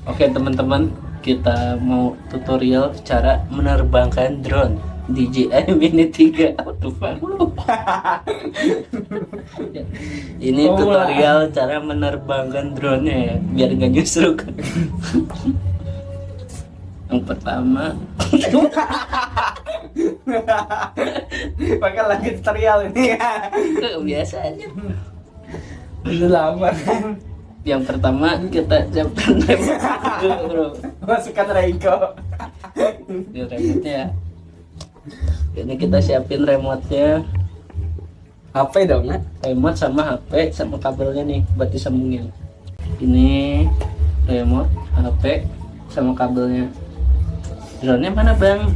Oke teman-teman, kita mau tutorial cara menerbangkan drone DJI Mini 3 Autofocus. Ini tutorial cara menerbangkan drone-nya ya, biar nggak nyusruk. Yang pertama, pakai lagi tutorial ini ya. biasa aja. Udah lama kan. Yang pertama kita siapkan remote dulu, bro. Masukkan Reiko. Di remote-nya ya. Ini kita siapin remote-nya, HP dong, kan? remote sama HP sama kabelnya nih buat disambungin. Ini remote, HP sama kabelnya. Drone-nya mana bang?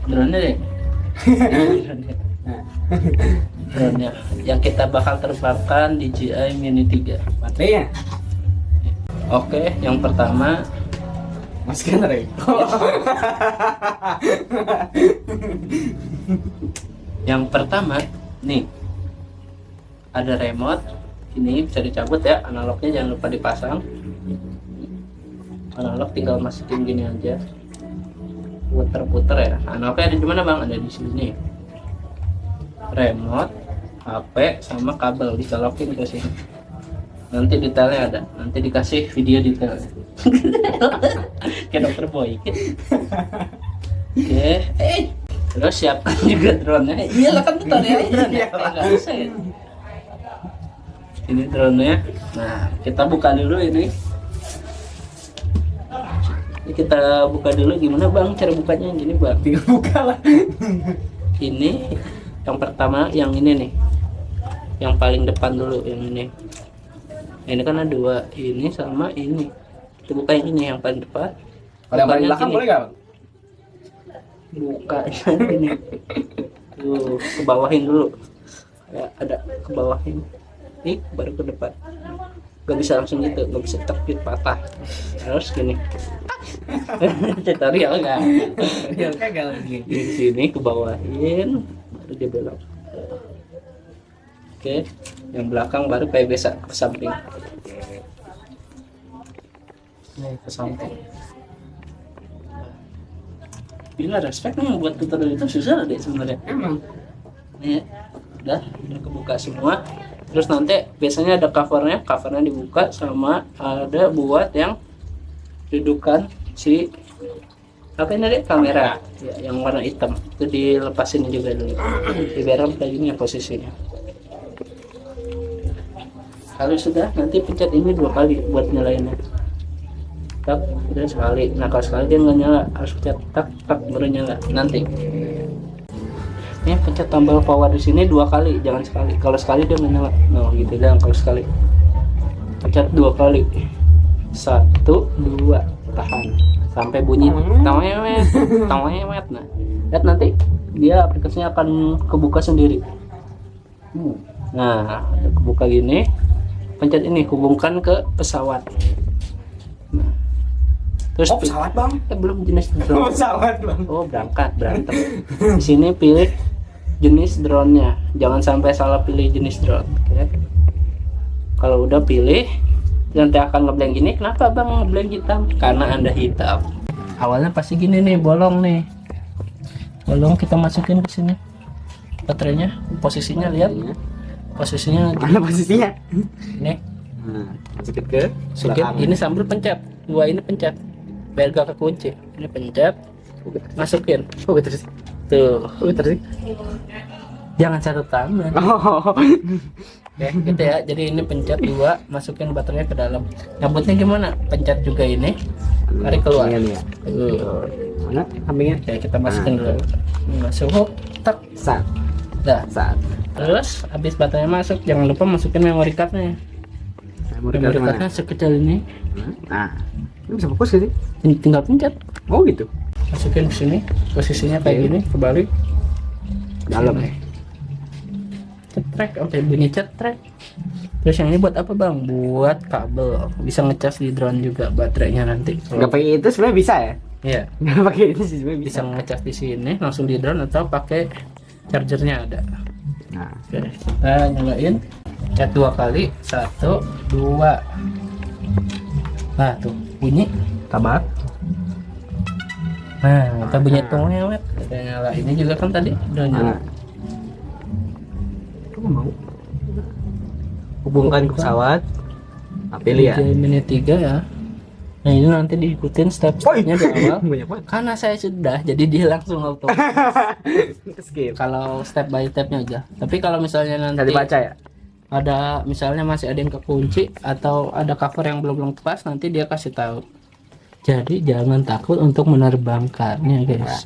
Drone-nya deh. Drone-nya. Drone-nya yang kita bakal terbangkan DJI Mini 3. Baterainya. Oke, yang pertama Masukkan Reiko. Yang pertama nih ada remote, ini bisa dicabut ya, analognya jangan lupa dipasang. Analog tinggal masukin gini aja, puter-puter ya. Analognya ada di mana bang? Ada di sini. Remote, HP sama kabel dicolokin ke sini. Nanti detailnya ada, nanti dikasih video detailnya. Kayak dokter boy. Oke, terus siapkan juga drone-nya. Iya lah kan tutorial drone ya, nggak usah ya. Ini drone-nya. Nah, kita buka dulu ini. Ini kita buka dulu, gimana bang cara bukanya? Gini bang, Tinggal buka lah. ini yang pertama, yang ini nih, yang paling depan dulu, yang ini. Ini kan ada dua, ini sama ini. Kita buka yang ini, yang paling depan. Kalau yang paling Bukanya belakang gini. boleh nggak, Bang? Bukanya ini. Tuh, ke bawahin dulu. Ya, ada ke bawahin. Nih, baru ke depan. Gak bisa langsung gitu, gak bisa tekit patah. Harus gini. Tutorial nggak? Ya kagak lagi. Di sini ke bawahin, baru dia belok. Oke, yang belakang baru kayak biasa ke samping. Nih ke samping. Gila, respect nih buat tutorial itu susah deh sebenarnya. Emang. Nih, udah kebuka semua. Terus nanti biasanya ada covernya dibuka, sama ada buat yang dudukan si apa ini deh, kamera ya, yang warna hitam itu dilepasin juga dulu. Diberam kayak gini ya posisinya. Kalau sudah, nanti pencet ini 2 kali buat nyalainnya. Tak, udah sekali. Nah kalau sekali dia nggak nyala, harus pencet tak baru nyala. Nanti ini pencet tombol power di sini 2 kali, jangan sekali. Kalau sekali dia nggak nyala. Nah gitu doang kalau sekali. Pencet 2 kali. 1, 2, tahan sampai bunyi tamet. Nah, lihat nanti dia aplikasinya akan kebuka sendiri. Nah, udah kebuka gini. Pencet ini, hubungkan ke pesawat. Nah, terus Oh, pesawat, Bang. belum jenis Oh, drone. pesawat, Bang. Oh, berantem. Di sini pilih jenis drone-nya. Jangan sampai salah pilih jenis drone. Oke. Kalau udah pilih, nanti akan ngeblank gini. Kenapa bang ngeblank hitam? Karena Anda hitam. Awalnya pasti gini nih, bolong nih. Bolong, kita masukin ke sini. Baterainya, posisinya lihat. Posisinya Mana posisinya? nih. Masukin ke Sedikit ini sambil pencet. 2 ini pencet. Biar gak kekunci. Ini pencet. Masukin. Oh, betul sih. Tuh. Oh, betul sih. Jangan satu tangan. Oh. Oke, gitu ya. Jadi ini pencet 2, masukin baterainya ke dalam. Nyambutnya gimana? Pencet juga ini, tarik keluar. Ini ya. Mana sampingnya? Oke, kita masukin dulu. Ini masuk, hop, tak, Saat. dah. Saat. Terus habis baterainya masuk, jangan lupa masukin memory cardnya. Memory cardnya sekecil ini. Nah, ini bisa fokus gak sih? Tinggal pencet, Oh gitu. masukin ke sini. Posisinya kayak Oke. gini, kebalik. Dalam. Sini. Cetrek, oke, bunyi cetrek. Terus yang ini buat apa bang? Buat kabel. Bisa ngecas di drone juga baterainya nanti. Nggak pakai itu sebenarnya bisa ya? Iya. Nggak pakai itu sih sebenarnya bisa. Bisa ngecas di sini langsung di drone atau pakai chargernya ada. Nah, Oke, kita nyalain, cat 2 kali, 1, 2. Nah tuh bunyi, Tabak. Nah, kita bunyi tungnya, Wet. Kita nyala. Ini juga kan tadi udah nyala. Nah. Kamu mau? Hubungkan ke pesawat. Nah, pilih ya. Menit 3 ya. Nah, ini nanti diikutin step-stepnya di awal. Banyak banget. Karena saya sudah, jadi dia langsung auto. Skip. Kalau step by stepnya aja. Tapi kalau misalnya Bisa nanti dibaca ya. ada misalnya masih ada yang kekunci atau ada cover yang belum pas, nanti dia kasih tahu. Jadi jangan takut untuk menerbangkannya, guys.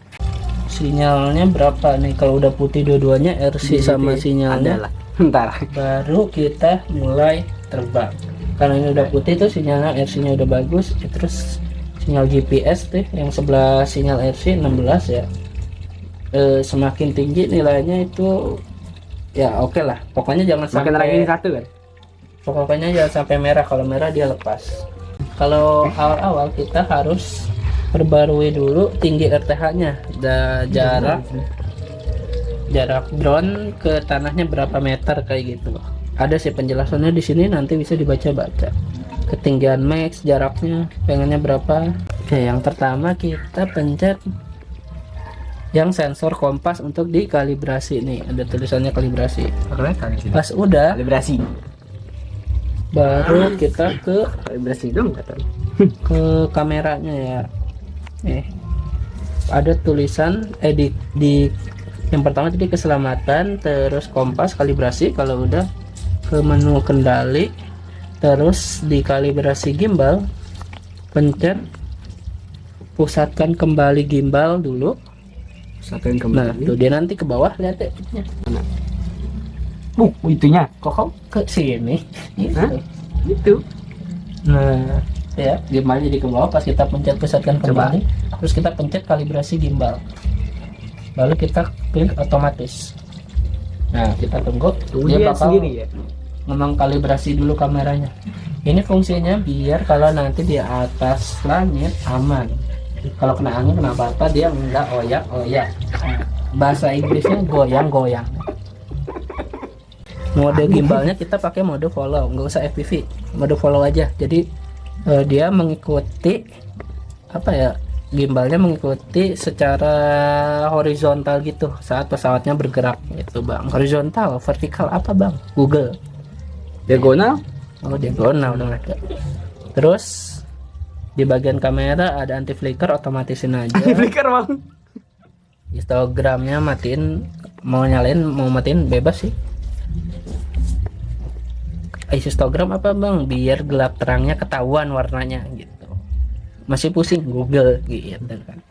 Sinyalnya berapa nih? Kalau udah putih dua-duanya RC sama sinyalnya, adalah. Bentar. baru kita mulai terbang. Karena ini udah putih tuh sinyalnya RC-nya udah bagus, terus sinyal GPS tuh yang sebelah sinyal RC 16 ya. Semakin tinggi nilainya itu ya oke lah. Pokoknya jangan Semakin ranking sampai 1 kan. pokoknya jangan sampai merah. Kalau merah dia lepas. Kalau awal-awal kita harus perbarui dulu tinggi RTH-nya, jarak drone ke tanahnya berapa meter kayak gitu. Ada sih penjelasannya di sini, nanti bisa dibaca-baca. Ketinggian max, jaraknya, pengennya berapa. Oke, yang pertama kita pencet yang sensor kompas untuk dikalibrasi nih. Ada tulisannya kalibrasi. Pas udah, Kalibrasi. baru kita ke Kalibrasi dong kata. kameranya ya. Ada tulisan di yang pertama tadi keselamatan, terus kompas kalibrasi. Kalau udah ke menu kendali, terus di kalibrasi gimbal, pencet pusatkan kembali gimbal dulu. Pusatkan Nah, kembali. tuh dia nanti ke bawah, lihat deh. Itunya. Kok ke sini? Hah? Itu. Nah, ya, gimbal jadi ke bawah pas kita pencet pusatkan Coba. kembali. Terus kita pencet kalibrasi gimbal. Lalu kita pilih otomatis. Nah, kita tunggu. Dia sendiri ya. Memang kalibrasi dulu kameranya. Ini fungsinya biar kalau nanti di atas langit aman. Kalau kena angin kena apa dia enggak oyak-oyak. Bahasa Inggrisnya goyang-goyang. Mode gimbalnya kita pakai mode follow, nggak usah FPV, mode follow aja. Jadi dia mengikuti apa ya, gimbalnya mengikuti secara horizontal gitu saat pesawatnya bergerak gitu, Bang. Horizontal, vertikal apa, Bang? Google. Diagonal. Oh, diagonal udah ada. Terus di bagian kamera ada anti flicker, otomatisin aja. Flicker bang. Histogramnya matiin, mau nyalain mau matiin bebas sih. Histogram apa, Bang? Biar gelap terangnya ketahuan warnanya gitu. Masih pusing Google gitu kan.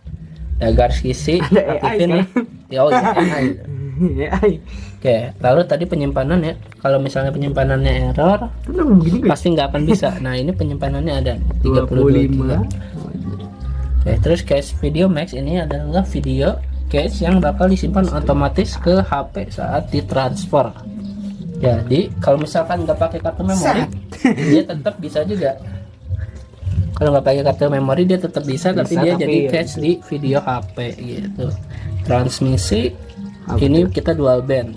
Ya, garis kisi aktifin nih. Ya, oh, ya, AI. Oke, lalu tadi penyimpanan ya. Kalau misalnya penyimpanannya error, pasti nggak akan bisa. Nah, ini penyimpanannya ada 32 GB. Oke, terus cache video max ini adalah video cache yang bakal disimpan otomatis ke HP saat ditransfer. Jadi, kalau misalkan nggak pakai kartu memori, dia tetap bisa juga. Kalau nggak pakai kartu memori dia tetap bisa, tapi dia jadi cache di video HP gitu. Transmisi ini kita dual band.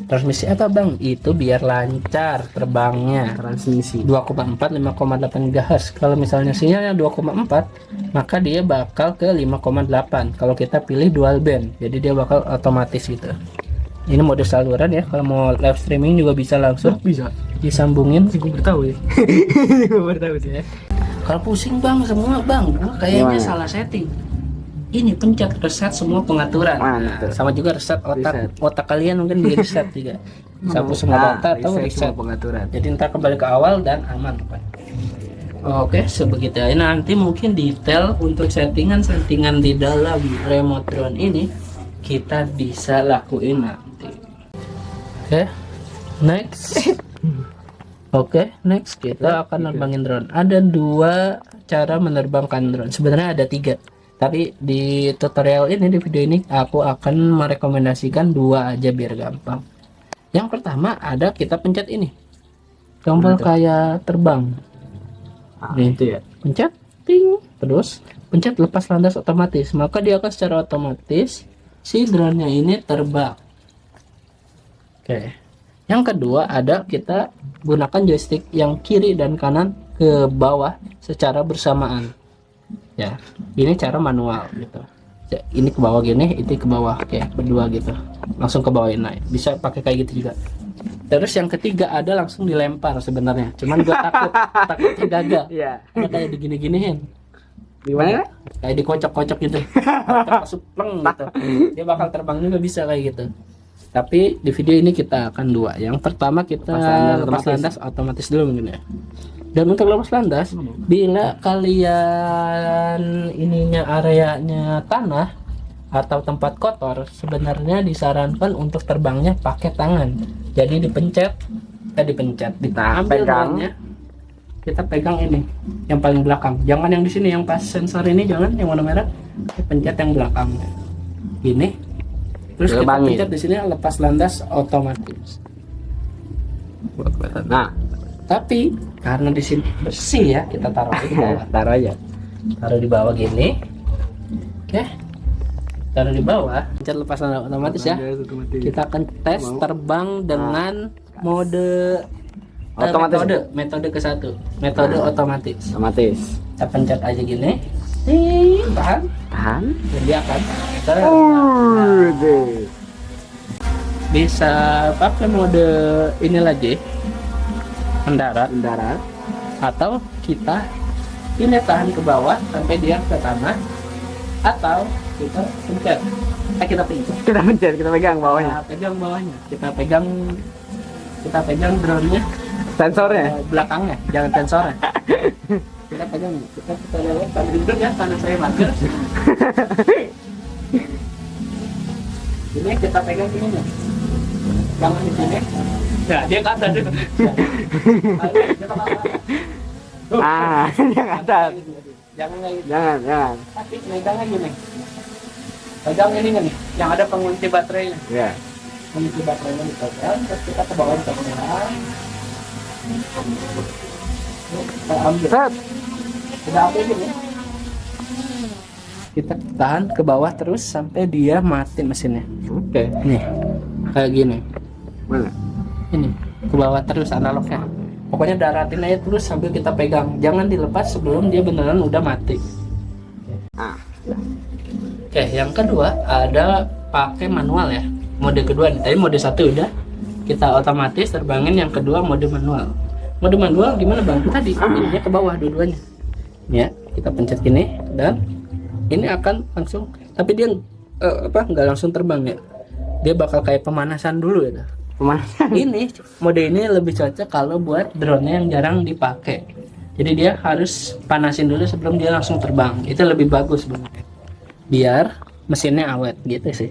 Transmisi apa, Bang? Itu biar lancar terbangnya. Transmisi 2,4 5,8 GHz. Kalau misalnya sinyalnya 2,4, maka dia bakal ke 5,8 kalau kita pilih dual band. Jadi dia bakal otomatis gitu. Ini mode saluran ya. Kalau mau live streaming juga bisa langsung bisa disambungin. gue bertahu ya. Gue bertahu sih ya. Kalau pusing, Bang, semua, Bang, kayaknya salah setting. Ini pencet reset semua pengaturan. Mana tuh? Sama juga reset otak kalian mungkin di reset juga. Hapus semua data atau reset pengaturan. Jadi ntar kembali ke awal dan aman, Pak. Oke, sebegitu ya. Nanti mungkin detail untuk settingan di dalam remote drone ini kita bisa lakuin nanti. Oke, next kita akan nerbangin drone. Ada dua cara menerbangkan drone. Sebenarnya ada tiga. Tapi di tutorial ini, di video ini aku akan merekomendasikan dua aja biar gampang. Yang pertama ada kita pencet ini. Tombol kayak terbang. Nih, Itu ya. pencet ting, terus pencet lepas landas otomatis, maka dia akan secara otomatis si drone-nya ini terbang. Oke. Yang kedua ada kita gunakan joystick yang kiri dan kanan ke bawah secara bersamaan. Ya, ini cara manual gitu. Ya, ini ke bawah gini, itu ke bawah kayak berdua gitu. Langsung ke bawahin naik. Bisa pakai kayak gitu juga. Terus yang ketiga ada langsung dilempar sebenarnya. Cuman gua takutnya gagal. Iya. Udah kayak digini-giniin. Gimana? Kayak dikocok-kocok gitu. Kocok masuk pleng gitu. Dia bakal terbang juga bisa kayak gitu. Tapi di video ini kita akan dua. Yang pertama kita lepas landas otomatis dulu mungkin ya. Dan untuk lepas landas, bila kalian ininya areanya tanah atau tempat kotor, sebenarnya disarankan untuk terbangnya pakai tangan. Jadi dipencet, diambil drone-nya, kita pegang ini, yang paling belakang. Jangan yang di sini, yang pas sensor ini jangan, yang warna merah. Pencet yang belakang. Gini. Terus kita pencet di sini lepas landas otomatis. Nah, tapi karena di sini bersih ya, kita taruh di bawah. taruh aja. Taruh di bawah gini. Oke. Taruh di bawah, pencet lepas landas otomatis ya. Kita akan tes terbang dengan mode metode ke satu, metode otomatis. Kita pencet aja gini. Tahan. Dan dia akan bisa pakai mode ini lagi, mendarat, atau kita ini tahan ke bawah sampai dia ke tanah, atau kita pencet. Kita pegang bawahnya. Pegang bawahnya. Kita pegang drone-nya. Sensornya. Belakangnya, jangan sensornya. Kita pegang, kita lewat sambil duduk ya, karena saya mager. Ini kita pegang ini nih. Jangan di sini. Nah, dia ke atas juga. Yang atas. Jangan kayak gitu. Jangan. Tapi megangnya gini. Pegang ini nih, yang ada pengunci baterainya. Iya. Pengunci baterainya dipegang, terus kita ke bawah dipegang. Kita ambil. Udah ambil gini. Kita tahan ke bawah terus sampai dia mati mesinnya. Oke. Nih, kayak gini. Mana? Ini ke bawah terus analognya. Pokoknya daratin aja terus sambil kita pegang. Jangan dilepas sebelum dia beneran udah mati. Oke, yang kedua ada pakai manual ya. Mode kedua nih. Tadi mode 1 udah kita otomatis terbangin, yang kedua mode manual. Mode manual gimana Bang? Tadi ininya ke bawah dua-duanya. Ya, kita pencet gini dan ini akan langsung, tapi dia nggak langsung terbang ya. Dia bakal kayak pemanasan dulu ya. Ini mode ini lebih cocok kalau buat drone-nya yang jarang dipakai. Jadi dia harus panasin dulu sebelum dia langsung terbang. Itu lebih bagus sebenarnya. Biar mesinnya awet gitu sih.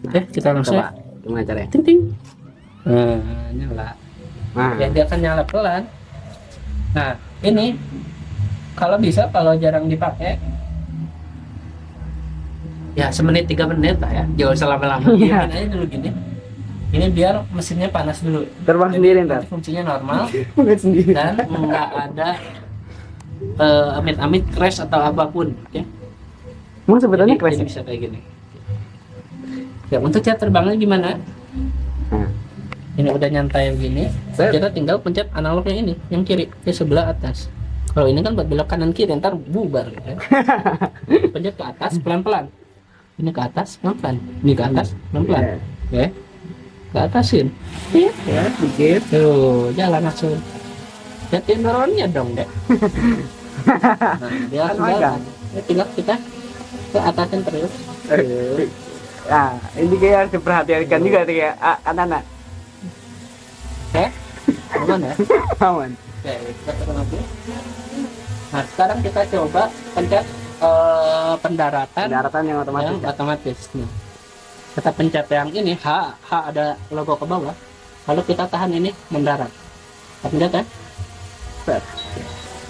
Oke, kita langsung. Coba. Gimana caranya? Ting ting. Nah, nyala. Ya, dia akan nyala pelan. Nah, ini kalau bisa, kalau jarang dipakai ya semenit 3 menit lah ya. Jangan usah lama-lama. Diamin aja dulu gini. Ini biar mesinnya panas dulu. Terbang sendiri ntar. Fungsinya normal Sendiri. dan nggak ada amit-amit crash atau apapun. Oke. Emang sebetulnya Jadi crash. bisa kayak gini. Ya, untuk cara terbangnya gimana? Ini udah nyantai begini. Kita tinggal pencet analognya ini, yang kiri ke sebelah atas. Kalau ini kan buat belok kanan kiri, ntar bubar gitu ya. Pencet ke atas pelan-pelan. Ini ke atas pelan-pelan. Ini ke atas pelan-pelan. Oke. Ke atasin. Ya, dikit. Tuh, jalan langsung. Jadi drone-nya dong, Dek. Nah, dia tinggal kita ke atasin terus. Nah, ini kayak harus diperhatikan juga tuh ya, anak-anak. Oke, aman ya? Aman. Oke, kita tekan lagi. Nah, sekarang kita coba pencet pendaratan yang otomatis. yang otomatis. Nih. Kita pencet yang ini, H ada logo ke bawah. Lalu kita tahan ini mendarat. Kita pencet ya. Set.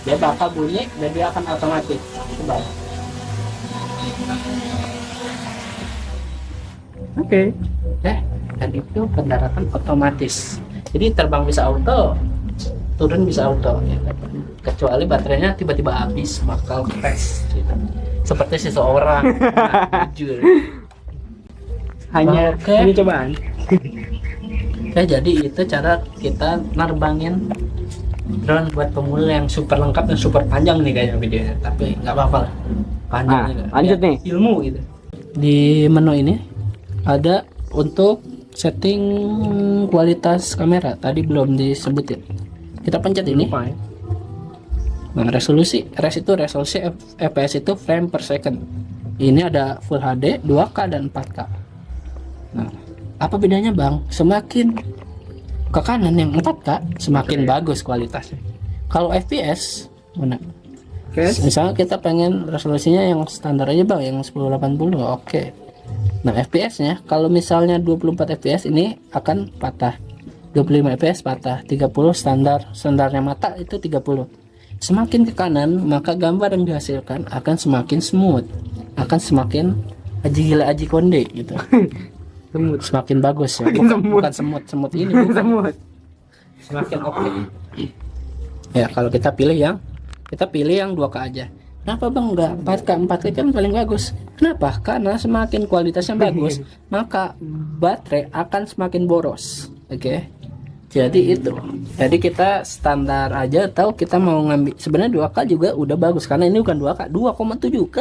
Dia bakal bunyi dan dia akan otomatis. Coba. Oke. Dan itu pendaratan otomatis. Jadi terbang bisa auto, turun bisa auto. Ya. Kecuali baterainya tiba-tiba habis, bakal crash. Gitu. Seperti seseorang. Jujur. Hanya ini cobaan. Jadi itu cara kita nerbangin drone buat pemula yang super lengkap dan super panjang nih kayaknya videonya, tapi nggak apa-apa lah, panjang Nah, juga. lanjut Ya, nih. ilmu gitu. Di menu ini ada untuk setting kualitas kamera, tadi belum disebutin. Kita pencet ini. Lupa ya. Nah, resolusi FPS itu frame per second. Ini ada Full HD, 2K dan 4K. Nah, apa bedanya bang? Semakin ke kanan yang 4K semakin bagus kualitasnya. Kalau FPS mana? Oke. Misalnya kita pengen resolusinya yang standar aja bang, yang 1080, oke. Nah FPS-nya kalau misalnya 24 FPS ini akan patah, 25 FPS patah, 30 standarnya mata itu 30. Semakin ke kanan maka gambar yang dihasilkan akan semakin smooth, akan semakin aji gila aji konde gitu. Semut. Semakin bagus ya, bukan semut ini bukan. Semut. Semakin oke. Ya kalau kita pilih yang 2K aja. Kenapa bang enggak 4K? 4K kan paling bagus. Kenapa? Karena semakin kualitasnya bagus maka baterai akan semakin boros. Oke. Jadi itu. Jadi kita standar aja, atau kita mau ngambil sebenarnya 2K juga udah bagus karena ini bukan 2K, 2,7K.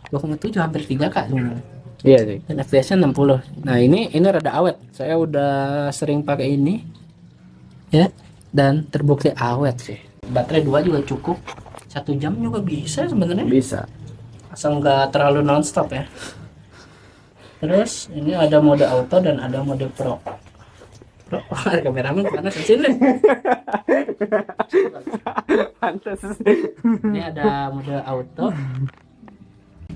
2,7 hampir 3K sebenarnya. Iya sih. Dan FPS-nya 60. Nah, ini rada awet. Saya udah sering pakai ini. Ya, dan terbukti awet sih. Baterai 2 juga cukup. 1 jam juga bisa sebenarnya. Bisa. Asal nggak terlalu nonstop ya. Terus ini ada mode auto dan ada mode pro. Pro, ada kameramen panas di sini. Pantas. Ini ada mode auto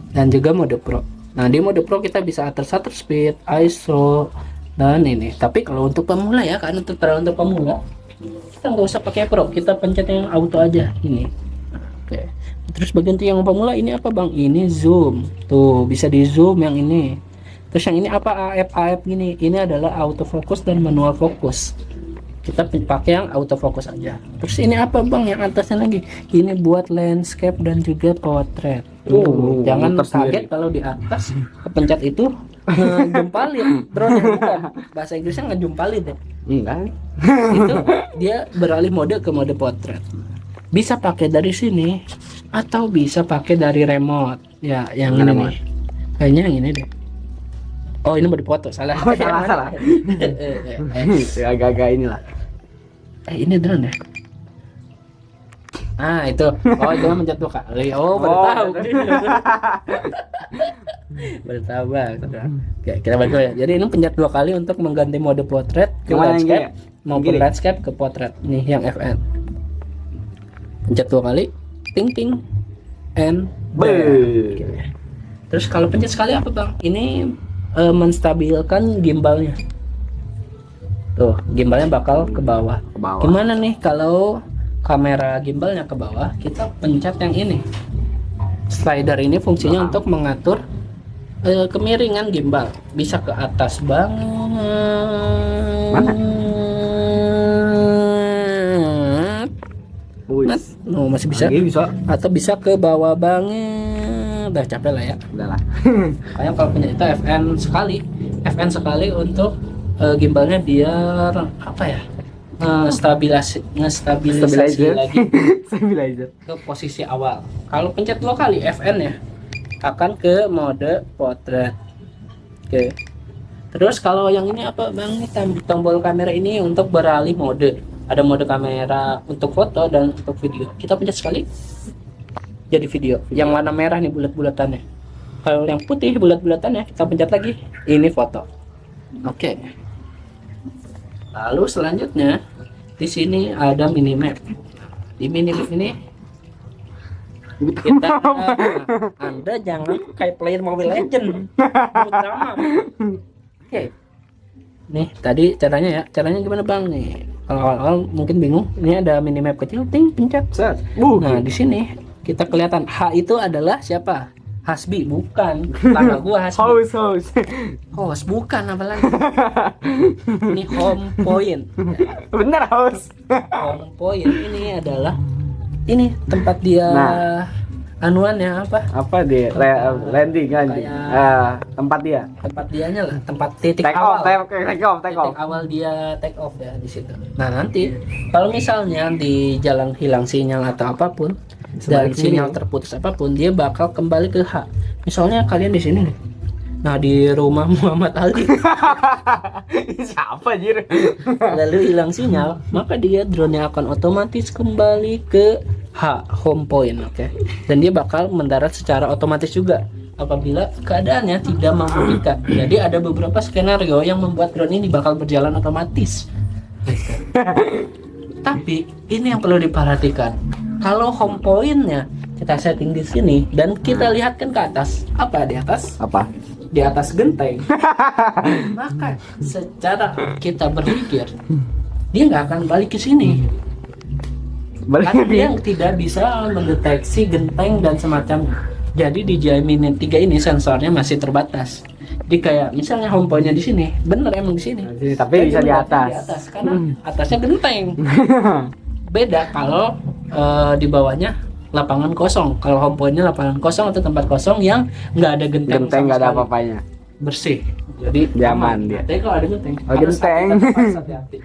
dan juga mode pro. Nah, di mode pro kita bisa atur shutter speed, ISO, dan ini. Tapi kalau untuk pemula ya, karena untuk pemula, kita nggak usah pakai pro. Kita pencet yang auto aja ini. Oke. Terus bagian yang pemula ini apa bang? Ini zoom. Tuh bisa di zoom yang ini. Terus yang ini apa? AF gini. Ini adalah autofocus dan manual fokus. Kita pakai yang autofocus aja. Terus ini apa bang? Yang atasnya lagi. Ini buat landscape dan juga portrait. Jangan kaget kalau di atas kepencet itu ngejumpalin drone, bukan bahasa Inggrisnya ngejumpalin ya. Enggak. Itu dia beralih mode ke mode portrait. Bisa pakai dari sini atau bisa pakai dari remote. Ya, yang ini nih. Kayaknya yang ini deh. Oh, ini mode foto, salah. Oh, salah. Agak-agak inilah. Ini drone ya. Ah, itu. Oh, itu mencet 2 kali. Oh, baru tahu. Baru tahu bang. Oke, kita balik dulu ya. Jadi ini pencet 2 kali untuk mengganti mode portrait ke landscape maupun landscape ke portrait. Nih yang FN. Pencet 2 kali, ting ting, and terus kalau pencet sekali apa bang? Ini menstabilkan gimbalnya. Tuh, gimbalnya bakal ke bawah. Gimana nih kalau kamera gimbalnya ke bawah? Kita pencet yang ini. Slider ini fungsinya untuk mengatur kemiringan gimbal. Bisa ke atas banget. Mana? Oh, masih bisa. Atau bisa ke bawah banget. Udah capek lah ya. Udahlah. Kayak kalau punya itu FN sekali untuk gimbalnya biar apa ya? Ngestabilisasi lagi Stabilizer. ke posisi awal. Kalau pencet 2 kali FN ya akan ke mode portrait. Oke. Terus kalau yang ini apa bang? Ini tombol kamera ini untuk beralih mode. Ada mode kamera untuk foto dan untuk video. Kita pencet sekali jadi video. Yang warna merah nih bulat-bulatannya. Kalau yang putih bulat-bulatannya kita pencet lagi. Ini foto. Oke. Lalu selanjutnya di sini ada minimap. Di minimap ini kita Anda jangan kayak player Mobile Legend. Oke. Nih tadi caranya ya. Caranya gimana bang nih? Kalau awal mungkin bingung. Ini ada minimap kecil, ting pencet. Nah di sini kita kelihatan H itu adalah siapa? Hasbi, bukan. Kakak gua Hasbi. Host bukan, apalagi. Ini home point. Bener host. Home point ini adalah ini tempat dia anuannya apa? Apa dia? Landing kan? Tempat dia. Tempat dianya lah, tempat titik Take awal. off. Titik awal dia take off ya di situ. Nah nanti kalau misalnya di jalan hilang sinyal atau apapun dan Sebalik sinyal sini. terputus apapun, dia bakal kembali ke H. Misalnya kalian di sini nih. Nah di rumah Muhammad Ali Siapa anjir? lalu hilang sinyal, maka dia drone-nya akan otomatis kembali ke H, home point, oke. Dan dia bakal mendarat secara otomatis juga apabila keadaannya tidak memungkinkan. Jadi ada beberapa skenario yang membuat drone ini bakal berjalan otomatis. Tapi ini yang perlu diperhatikan. Kalau home point-nya kita setting di sini dan kita lihatkan ke atas, apa di atas? Apa? Di atas genteng. Maka secara kita berpikir dia nggak akan balik ke sini karena dia tidak bisa mendeteksi genteng dan semacamnya. Jadi di Gemini 3 ini sensornya masih terbatas. Jadi kayak misalnya home point-nya di sini, bener emang di sini. Tapi bisa di Di atas. atas karena atasnya genteng. Beda kalau di bawahnya lapangan kosong. Kalau home point-nya lapangan kosong atau tempat kosong yang nggak ada genteng, Genteng sama nggak ada sekali. apa-apanya. Bersih. Jadi Nyaman dia. Tapi kalau ada genteng, Oh, harus genteng. hati-hati.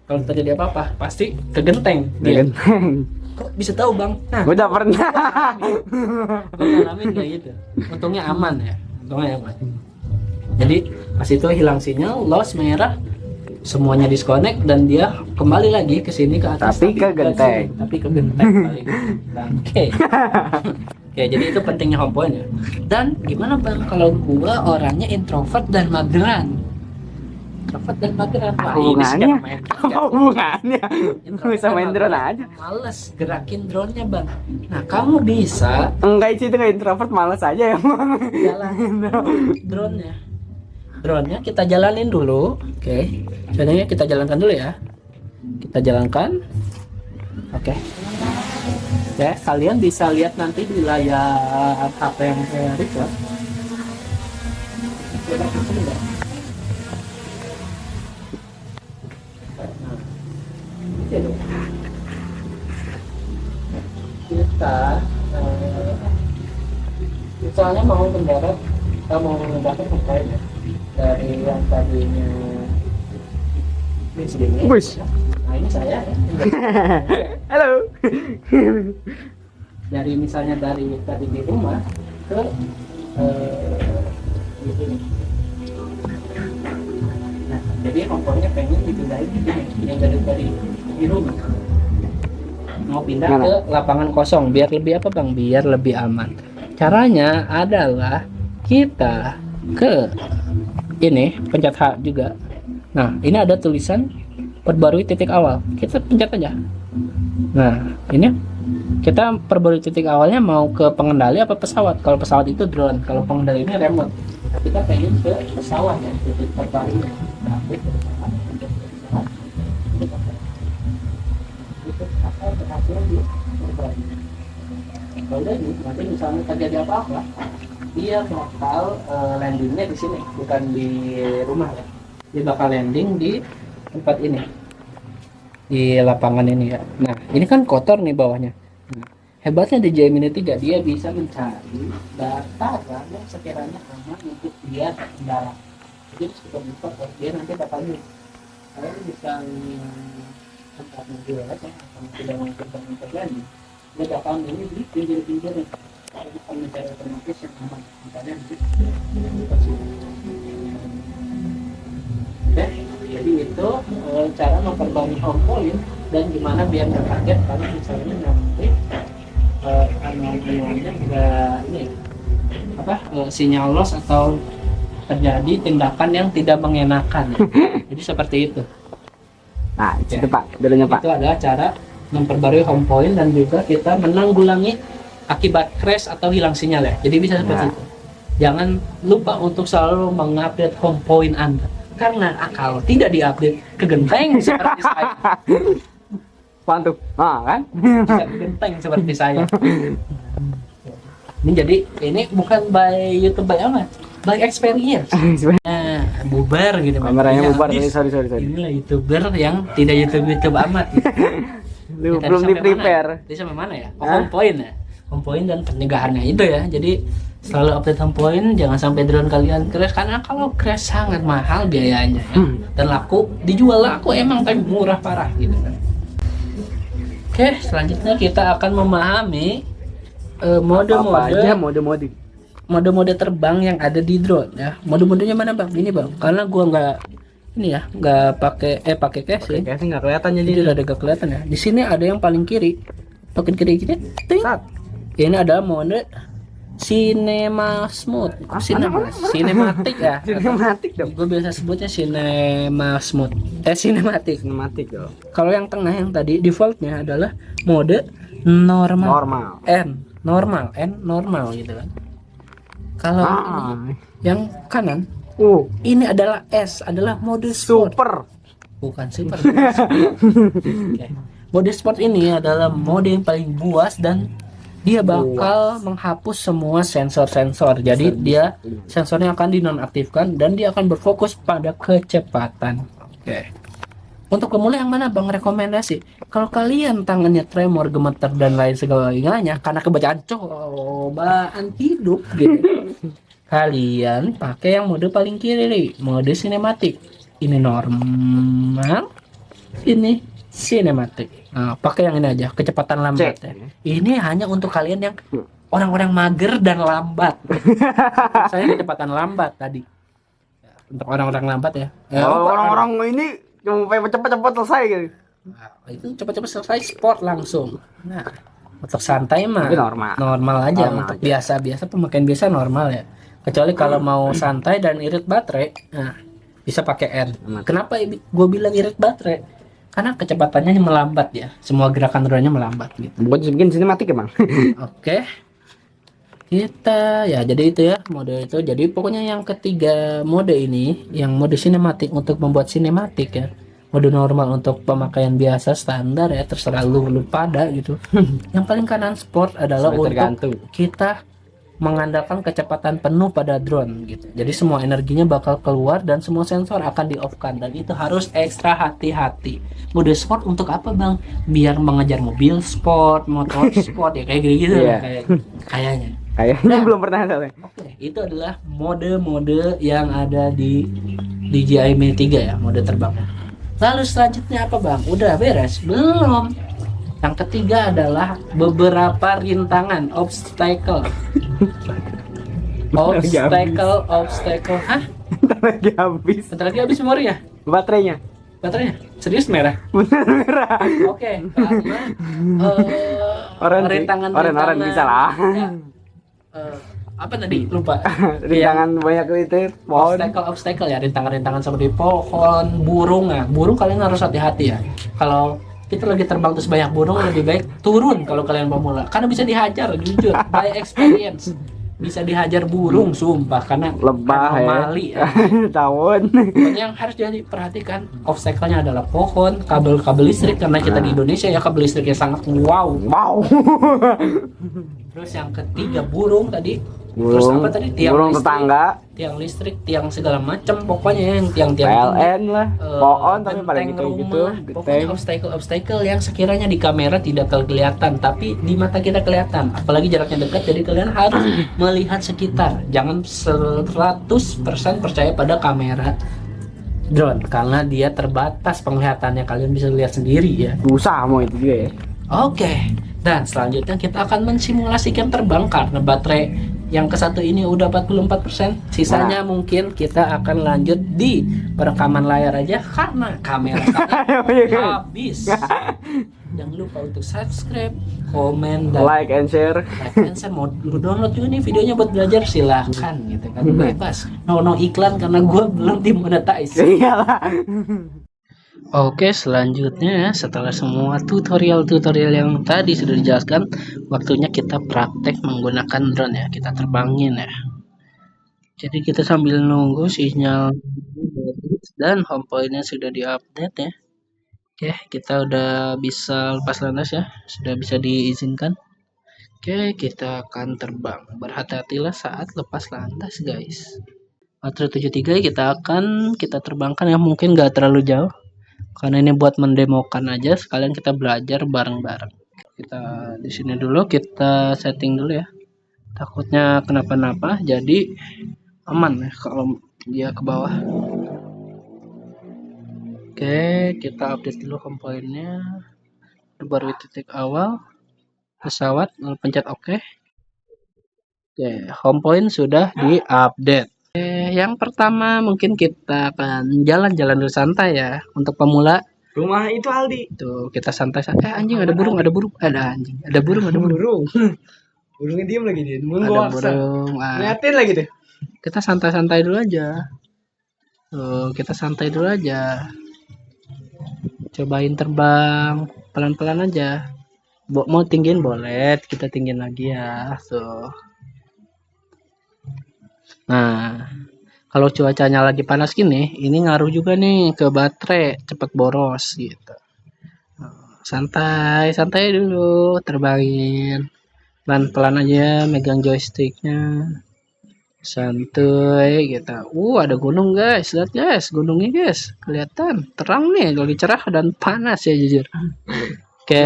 Kalau terjadi apa-apa, pasti ke genteng. Dia. Genteng. Kok bisa tahu bang? Nah, Udah pernah. gue ngalamin kayak gitu. Untungnya aman ya. Untungnya aman. Jadi pas itu hilang sinyal, loss merah, semuanya disconnect dan dia kembali lagi ke sini ke atas. Tapi ke genteng. sini. Tapi ke genteng balik. Oke. Oke, jadi itu pentingnya home point ya. Dan gimana bang kalau gua orangnya introvert dan mageran? Introvert dan mageran. Wah, ini Hubungannya? sekarang main. Apa hubungannya? Introvert Bisa dan main drone mageran. aja. Males gerakin drone-nya bang. Nah kamu bisa Enggak sih itu kayak introvert malas aja ya. jalanin drone-nya. Drone-nya kita jalanin dulu. Oke. Contohnya kita jalankan dulu ya. Kita jalankan. Oke. Ya, kalian bisa lihat nanti di layar HP yang saya record. Coba kesini nggak? Nah, ini dong. Kita misalnya mau mendarat, mau mendarat ngapain ya? Dari yang tadinya ini segini. Bus. Nah ini saya ya. Halo. Dari misalnya dari tadi di rumah ke di sini. Nah, jadi kompornya pengen dipindahin di sini, yang dari di rumah. Mau pindah Mana? ke lapangan kosong biar lebih apa bang? Biar lebih aman. Caranya adalah kita ke ini pencet H juga. Nah, ini ada tulisan perbarui titik awal. Kita pencet aja. Nah, ini kita perbarui titik awalnya mau ke pengendali apa pesawat. Kalau pesawat itu drone, kalau pengendali ini remote. Kita pengen ke pesawat ya, titik perbarui. Nah, itu pesawat, untuk pesawat, itu apa? Itu apa berhasil di perbarui. Kalau udah ini, nanti misalnya terjadi apa-apa, dia bakal landingnya di sini, bukan di rumah ya. Dia bakal landing di tempat ini, di lapangan ini ya. Nah ini kan kotor nih bawahnya. Nah, hebatnya di Gemini 3 dia bisa mencari dataran yang sekiranya aman untuk dia mendarat. Jadi seperti itu dia nanti bakal nih kalau misalnya tempatnya jelek ya, atau tidak mungkin terjadi, dia bakal ini di pinggir-pinggirnya. Dia bisa mencari otomatis yang aman, misalnya di Oke, jadi itu cara memperbarui home point dan gimana biar nggak kaget kalau misalnya nanti anomalinya nggak ini apa sinyal loss atau terjadi tindakan yang tidak mengenakan. Jadi seperti itu. Nah, itu Pak, dulunya Pak. Itu adalah cara memperbarui home point dan juga kita menanggulangi akibat crash atau hilang sinyal ya. Jadi bisa seperti itu. Jangan lupa untuk selalu mengupdate home point Anda. Karena kalau tidak diupdate ke genteng seperti saya, Pantuh. Ah, kan? bisa ke genteng seperti saya. Ini jadi ini bukan by YouTube by amat, by experience. Nah, bubar gitu. Kameranya Makanya bubar. habis. Sorry. Inilah YouTuber yang tidak YouTube amat. Gitu. Lu Ya, tadi belum sampai di prepare. mana? Tadi sampai mana ya? Oh, Hah? home point ya. home point dan pencegahannya itu ya. Jadi selalu update home point, jangan sampai drone kalian crash, karena kalau crash sangat mahal biayanya ya. Dan laku, dijual laku emang, tapi murah parah gitu kan. Oke, selanjutnya kita akan memahami mode-mode terbang yang ada di drone ya. Mode-modenya mana bang? Ini bang, karena gua nggak pakai casing. Casing nggak kelihatan jadi. Jadi ada gak kelihatan ya. Di sini ada yang paling kiri. Pakai kiri ting. Ini adalah mode Cinema Smooth. Cinematic ya. Sinematik dong. Gue biasa sebutnya Cinema Smooth. Cinematic. Sinematik dong. Kalau yang tengah yang tadi defaultnya adalah mode normal. Normal gitu kan. Kalau ini, yang kanan ini adalah S, adalah mode sport. Super. Bukan super. Oke. Mode sport ini adalah mode yang paling buas dan dia bakal menghapus semua sensor-sensor. Jadi dia sensornya akan dinonaktifkan dan dia akan berfokus pada kecepatan. Oke. Untuk pemula yang mana bang rekomendasi? Kalau kalian tangannya tremor, gemeter dan lain segalanya karena kebaca cobaan hidup gitu. Kalian pakai yang mode paling kiri, mode sinematik. Ini normal, ini sinematik. Nah, pakai yang ini aja, kecepatan lambat ya. Ini hanya untuk kalian yang orang-orang mager dan lambat. Saya kecepatan lambat tadi. Untuk orang-orang lambat ya. Orang-orang ini cuma pengen cepet-cepet selesai gitu. Nah, itu cepat-cepat selesai sport langsung. Nah, untuk santai mah normal aja. Untuk biasa-biasa pemakaian biasa normal ya. Kecuali kalau mau santai dan irit baterai, nah bisa pakai N. Kenapa gue bilang irit baterai? Karena kecepatannya melambat ya. Semua gerakan drone-nya melambat gitu. Buat bikin sinematik emang. Oke. Kita ya jadi itu ya mode itu. Jadi pokoknya yang ketiga mode ini, yang mode sinematik untuk membuat sinematik ya. Mode normal untuk pemakaian biasa standar ya, terserah lu pada gitu. Yang paling kanan sport adalah untuk kita mengandalkan kecepatan penuh pada drone gitu. Jadi semua energinya bakal keluar dan semua sensor akan di off kan, dan itu harus ekstra hati-hati. Mode sport untuk apa bang? Biar mengejar mobil sport, motor sport ya kayak gitu yeah. Kayaknya belum pernah soalnya. Oke, itu adalah mode-mode yang ada di DJI Mini 3 ya, mode terbangnya. Lalu selanjutnya apa bang? Udah beres? Belum. Yang ketiga adalah beberapa rintangan, obstacle. Hah? Bentar lagi habis memori ya? Baterainya serius merah? merah. Oke, karena rintangan bisa lah. Ya, apa tadi lupa. Rintangan banyak itu pohon. Obstacle ya, rintangan seperti pohon, burung. Nah, burung kalian harus hati-hati ya. Kalau kita lagi terbang terus banyak burung, lebih baik turun kalau kalian pemula, karena bisa dihajar, jujur by experience bisa dihajar burung sumpah, karena lebah anomali ya. Tahun yang harus jadi perhatikan obstacle-nya adalah pohon, kabel listrik, karena kita di Indonesia ya kabel listriknya sangat wow. Terus yang ketiga burung tadi. Terus apa tadi? Burung tetangga, tiang listrik, tiang segala macam, pokoknya yang tiang-tiang PLN lah, pohon tapi paling gitu. Pokoknya obstacle yang sekiranya di kamera tidak kelihatan, tapi di mata kita kelihatan. Apalagi jaraknya dekat, jadi kalian harus melihat sekitar. Jangan 100% percaya pada kamera drone, karena dia terbatas penglihatannya. Kalian bisa lihat sendiri ya. Susah mau itu juga ya. Oke. Dan selanjutnya kita akan mensimulasikan terbang, karena baterai yang ke satu ini udah 44%. Sisanya mungkin kita akan lanjut di perekaman layar aja, karena kamera habis. Jangan lupa untuk subscribe, komen, dan like and share. Mau download juga nih videonya buat belajar, silahkan gitu kan, bebas. No iklan karena gue belum dimonetize. Iyalah. Oke, selanjutnya setelah semua tutorial yang tadi sudah dijelaskan, waktunya kita praktek menggunakan drone ya. Kita terbangin ya. Jadi kita sambil nunggu sinyal dan home point-nya sudah diupdate ya. Oke, kita udah bisa lepas landas ya. Sudah bisa diizinkan. Oke, kita akan terbang. Berhati-hatilah saat lepas landas guys. Matre 73 kita terbangkan ya, mungkin gak terlalu jauh, karena ini buat mendemokan aja, sekalian kita belajar bareng-bareng. kita di sini dulu, kita setting dulu ya. Takutnya kenapa-napa, jadi aman ya kalau dia ke bawah. Oke, kita update dulu kompoinnya. Baru titik awal pesawat, lalu pencet OK. Oke, home point sudah diupdate. Yang pertama mungkin kita akan jalan-jalan dulu santai ya. Untuk pemula, Rumah itu Aldi. tuh kita santai-santai. Anjing, ada burung, ada anjing, ada burung. Burungnya diem lagi dia. Burung Ada gua aksa. burung. Ngeliatin lagi deh. Kita santai-santai dulu aja. Tuh, kita santai dulu aja. Cobain terbang pelan-pelan aja. Mau tinggiin boleh, kita tinggiin lagi ya. Tuh. Nah, kalau cuacanya lagi panas gini, ini ngaruh juga nih ke baterai, cepet boros gitu. Santai dulu, terbangin. Pelan-pelan aja megang joysticknya. Santuy gitu. Ada gunung guys, lihat guys, gunungnya guys. Kelihatan, terang nih, lagi cerah dan panas ya jujur. Oke.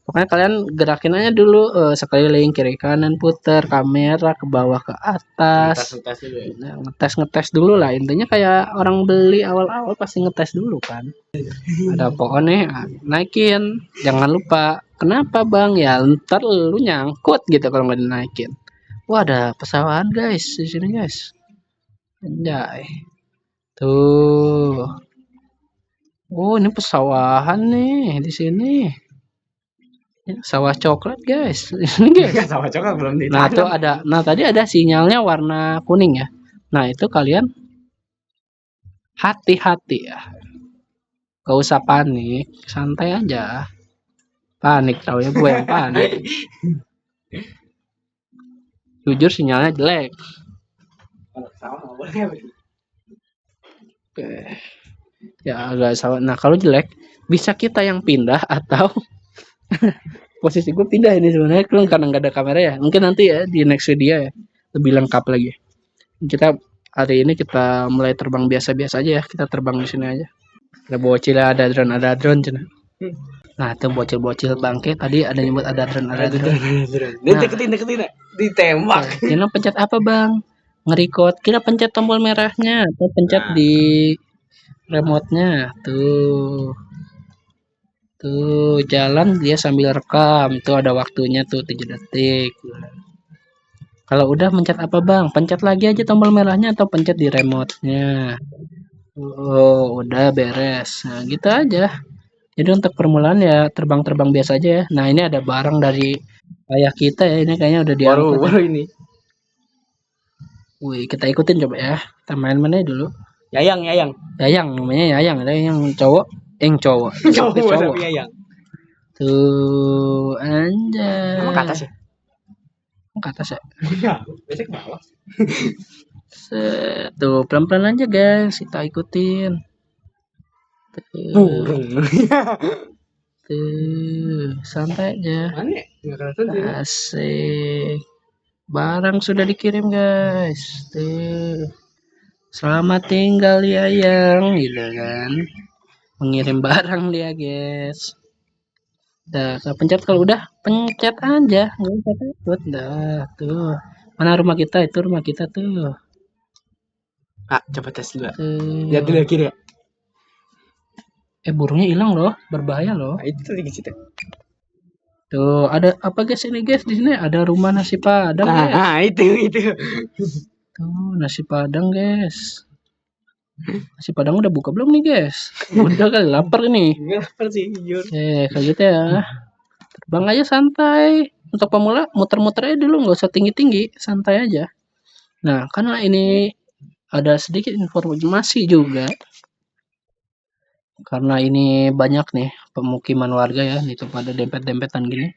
Pokoknya kalian gerakin aja dulu sekeliling kiri kanan, puter kamera ke bawah ke atas. Ngetes dulu lah, intinya kayak orang beli awal-awal pasti ngetes dulu kan. Ada pohon nih, naikin, jangan lupa. Kenapa bang? Ya ntar lu nyangkut gitu kalau nggak dinaikin. Wah, ada pesawahan guys di sini guys. Anjay. Tuh. Oh, ini pesawahan nih di sini. Sawah coklat guys. Ini guys. Sawah coklat belum ditanam. Nah, tuh ada. Nah, tadi ada sinyalnya warna kuning ya. Nah, itu kalian hati-hati ya. Gak usah panik, santai aja. Panik tau ya, gue yang panik. Jujur sinyalnya jelek. Oke. Ya agak salah. Nah, kalau jelek bisa kita yang pindah atau posisi gue pindah ini sebenarnya karena nggak ada kamera ya. Mungkin nanti ya di next video ya lebih lengkap lagi. Kita hari ini kita mulai terbang biasa-biasa aja ya. Kita terbang di sini aja. Ada bocil, ada drone cina. Nah, itu bocil-bocil bangke tadi ada nyebut ada drone. Dia deketin ditembak. Kira pencet apa bang? Nge-record. Kira pencet tombol merahnya atau pencet di remote-nya. Tuh jalan dia sambil rekam. Itu ada waktunya tuh 7 detik. Kalau udah pencet apa bang? Pencet lagi aja tombol merahnya atau pencet di remote-nya. Oh, udah beres. Nah, gitu aja. Jadi untuk permulaan ya terbang-terbang biasa aja ya. Nah, ini ada barang dari ayah kita ya. Ini kayaknya udah diangkut. Baru ini. Wih, kita ikutin coba ya. Kita main-main dulu. Yayang. Yayang namanya Yayang. Ada yang cowok. Cowok. Cowok. Yayang. Tuh, anjay. Emang ke atas ya? Ke atas ya? Iya, biasanya ke bawah. Tuh, pelan-pelan aja guys. Kita ikutin. Burung. Tuh, santai aja. Mana ya? Nggak kelihatan sih. Asik. Barang sudah dikirim guys. Tuh. Selamat tinggal Yayang gitu kan. Mengirim barang dia guys. Dah, pencet kalau udah pencet aja, nggak usah takut dah. Tuh. Mana rumah kita? Itu rumah kita tuh. Coba tes dulu. Tuh. Lihat dulu kiri. Burungnya hilang loh, berbahaya loh. Nah, itu tadi ke situ. Tuh, ada apa guys ini guys? Di sini ada rumah nasi padang guys. Itu. Tuh, nasi padang guys. Nasi padang udah buka belum nih guys? Udah kali, lapar nih. Lapar sih, jujur. Kayak gitu ya. Terbang aja santai. Untuk pemula muter-muter aja dulu, nggak usah tinggi-tinggi, santai aja. Nah, karena ini ada sedikit informasi juga. Karena ini banyak nih pemukiman warga ya, itu pada dempet-dempetan gini.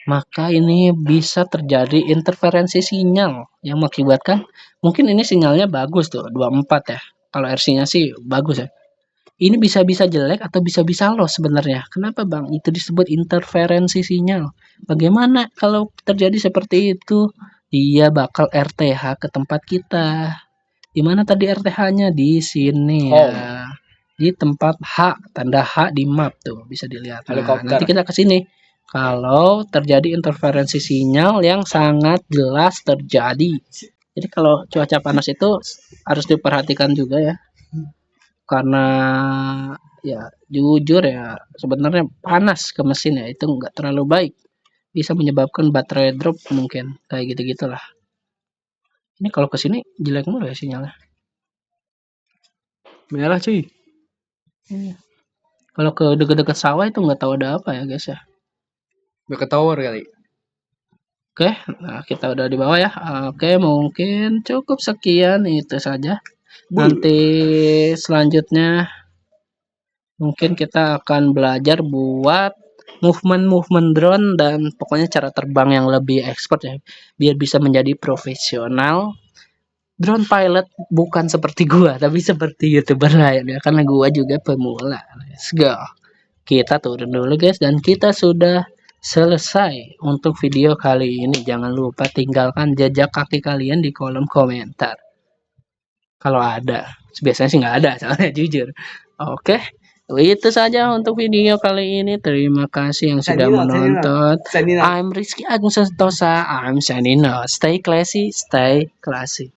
Maka ini bisa terjadi interferensi sinyal yang mengakibatkan mungkin ini sinyalnya bagus tuh 24 ya. Kalau RC-nya sih bagus ya. Ini bisa-bisa jelek atau bisa-bisa loss sebenarnya. Kenapa bang? Itu disebut interferensi sinyal. Bagaimana kalau terjadi seperti itu? Dia bakal RTH ke tempat kita. Di mana tadi RTH-nya? Di sini ya. Di tempat H, tanda H di map tuh bisa dilihat. Nah, nanti kita ke sini. kalau terjadi interferensi sinyal yang sangat jelas terjadi. Jadi kalau cuaca panas itu harus diperhatikan juga ya. Karena ya jujur ya sebenarnya panas ke mesin ya itu nggak terlalu baik. Bisa menyebabkan baterai drop mungkin kayak gitu-gitulah. Ini kalau ke sini jelek mulu ya sinyalnya. Merah cuy. Iya. Kalau ke dekat-dekat sawah itu nggak tahu ada apa ya guys ya. Udah ke tower kali. Oke, nah kita udah di bawah ya. Oke, mungkin cukup sekian itu saja. Nanti selanjutnya mungkin kita akan belajar buat movement drone dan pokoknya cara terbang yang lebih expert ya. Biar bisa menjadi profesional drone pilot, bukan seperti gua tapi seperti YouTuber lain ya. Karena gua juga pemula. Let's go. Kita turun dulu guys dan kita sudah selesai untuk video kali ini. Jangan lupa tinggalkan jejak kaki kalian di kolom komentar. Kalau ada. Biasanya sih nggak ada soalnya jujur. Oke. Itu saja untuk video kali ini. Terima kasih yang sudah menonton. I'm Rizky Agung Sentosa. I'm signing out. Stay classy, stay classy.